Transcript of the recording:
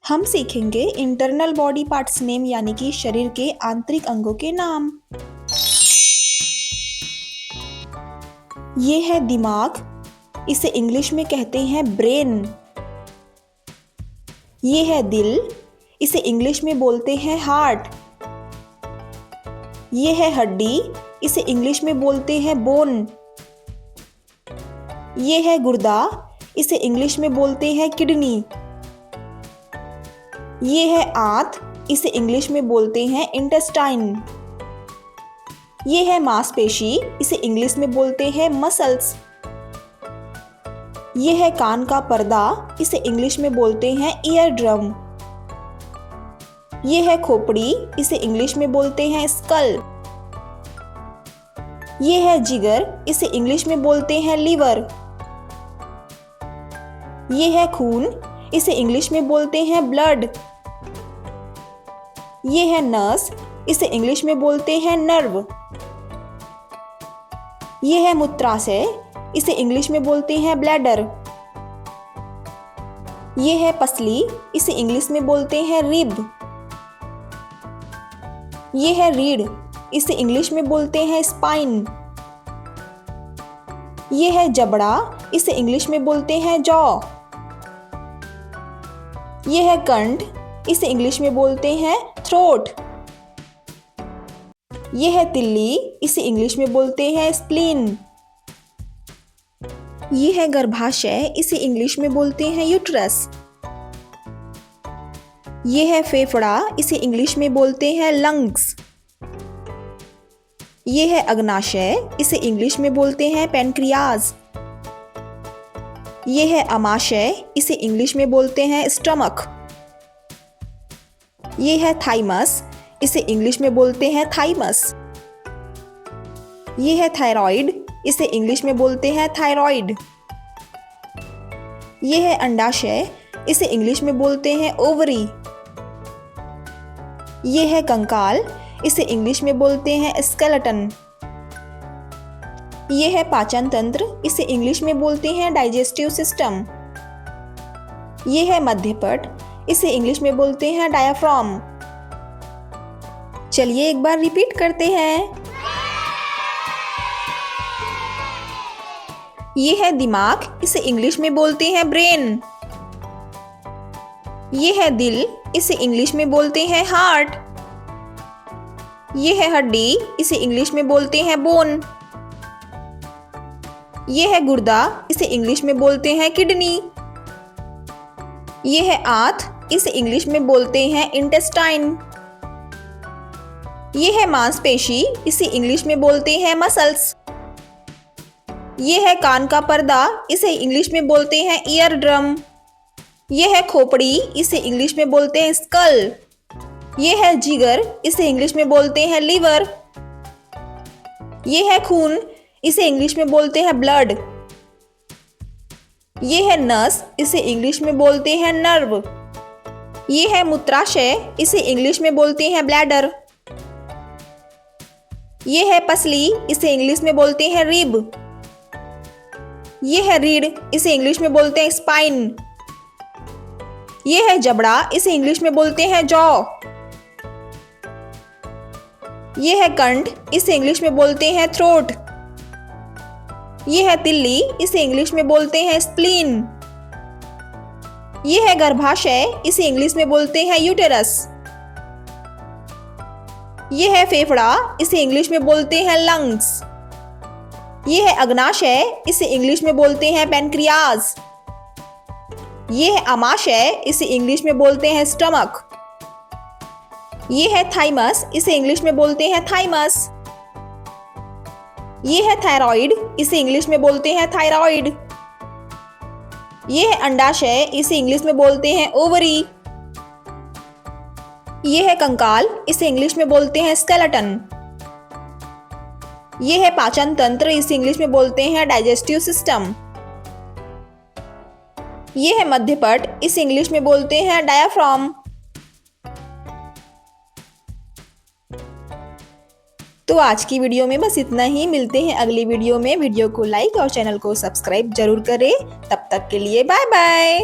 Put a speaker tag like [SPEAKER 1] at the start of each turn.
[SPEAKER 1] हम सीखेंगे internal body parts name यानी कि शरीर के आंतरिक अंगों के नाम। ये है दिमाग, इसे इंग्लिश में कहते हैं ब्रेन। ये है दिल, इसे इंग्लिश में बोलते हैं हार्ट। ये है हड्डी, इसे इंग्लिश में बोलते हैं बोन। ये है गुर्दा, इसे इंग्लिश में बोलते हैं किडनी। ये है आंत, इसे इंग्लिश में बोलते हैं इंटेस्टाइन। ये है मांसपेशी, इसे इंग्लिश में बोलते हैं मसल्स। ये है कान का पर्दा, इसे इंग्लिश में बोलते हैं ईयर ड्रम। ये है खोपड़ी, इसे इंग्लिश में बोलते हैं स्कल। ये है जिगर, इसे इंग्लिश में बोलते हैं लीवर। ये है खून, इसे इंग्लिश में बोलते हैं ब्लड। ये है नस, इसे इंग्लिश में बोलते हैं नर्व। ये है मूत्राशय, इसे इंग्लिश में बोलते हैं ब्लैडर। ये है पसली, इसे इंग्लिश में बोलते हैं रिब। ये है रीढ़, इसे इंग्लिश में बोलते हैं स्पाइन। ये है जबड़ा, इसे इंग्लिश में बोलते हैं जॉ। ये है कंठ, इसे इंग्लिश में बोलते हैं थ्रोट। ये है तिल्ली, इसे इंग्लिश में बोलते हैं स्प्लीन। ये है गर्भाशय, इसे इंग्लिश में बोलते हैं यूट्रस। ये है फेफड़ा, इसे इंग्लिश में बोलते हैं लंग्स। ये है अग्नाशय, इसे इंग्लिश में बोलते हैं पैनक्रियाज। ये है अमाशय, इसे इंग्लिश में बोलते हैं स्टमक। ये है थाइमस, इसे इंग्लिश में बोलते हैं थाइमस। ये है थायराइड, इसे इंग्लिश में बोलते हैं थायराइड। ये है अंडाशय, इसे इंग्लिश में बोलते हैं ओवरी। ये है कंकाल, इसे इंग्लिश में बोलते हैं स्केलेटन। ये है पाचन तंत्र, इसे इंग्लिश में बोलते हैं डाइजेस्टिव सिस्टम। ये है मध्यपट, इसे इंग्लिश में बोलते हैं डायाफ्राम। चलिए एक बार रिपीट करते हैं। ये है दिमाग, इसे इंग्लिश में बोलते हैं ब्रेन। ये है दिल, इसे इंग्लिश में बोलते हैं हार्ट। ये है हड्डी, इसे इंग्लिश में बोलते हैं बोन। ये है गुर्दा, इसे इंग्लिश में बोलते हैं किडनी। ये है आंत, इसे इंग्लिश में बोलते हैं इंटेस्टाइन। ये है मांसपेशी, इसे इंग्लिश में बोलते हैं मसल्स। ये है कान का पर्दा, इसे इंग्लिश में बोलते हैं ईयर ड्रम। ये है खोपड़ी, इसे इंग्लिश में बोलते हैं स्कल। ये है जिगर, इसे इंग्लिश में बोलते हैं लीवर। ये है खून, इसे इंग्लिश में बोलते हैं ब्लड। ये है नस, इसे इंग्लिश में बोलते हैं नर्व। ये है मूत्राशय, इसे इंग्लिश में बोलते हैं ब्लैडर। ये है पसली, इसे इंग्लिश में बोलते हैं रिब। ये है रीढ़, इसे इंग्लिश में बोलते हैं स्पाइन। ये है जबड़ा, इसे इंग्लिश में बोलते हैं जॉ। ये है कंठ, इसे इंग्लिश में बोलते हैं थ्रोट। ये है तिल्ली, इसे इंग्लिश में बोलते हैं स्प्लीन। ये है गर्भाशय, इसे इंग्लिश में बोलते हैं यूटेरस। ये है फेफड़ा, इसे इंग्लिश में बोलते हैं लंग्स। ये है अग्नाशय, इसे इंग्लिश में बोलते हैं पैनक्रियाज। ये है अमाशय, इसे इंग्लिश में बोलते हैं स्टमक। ये है थाइमस, इसे इंग्लिश में बोलते हैं थाइमस। ये है थायराइड, इसे इंग्लिश में बोलते हैं थायराइड। ये है अंडाशय, इसे इंग्लिश में बोलते हैं ओवरी। ये है कंकाल, इसे इंग्लिश में बोलते हैं स्केलेटन। ये है पाचन तंत्र, इसे इंग्लिश में बोलते हैं डाइजेस्टिव सिस्टम। ये है मध्यपट, इसे इंग्लिश में बोलते हैं डायाफ्राम। तो आज की वीडियो में बस इतना ही। मिलते हैं अगली वीडियो में। वीडियो को लाइक और चैनल को सब्सक्राइब जरूर करें। तब तक के लिए बाय बाय।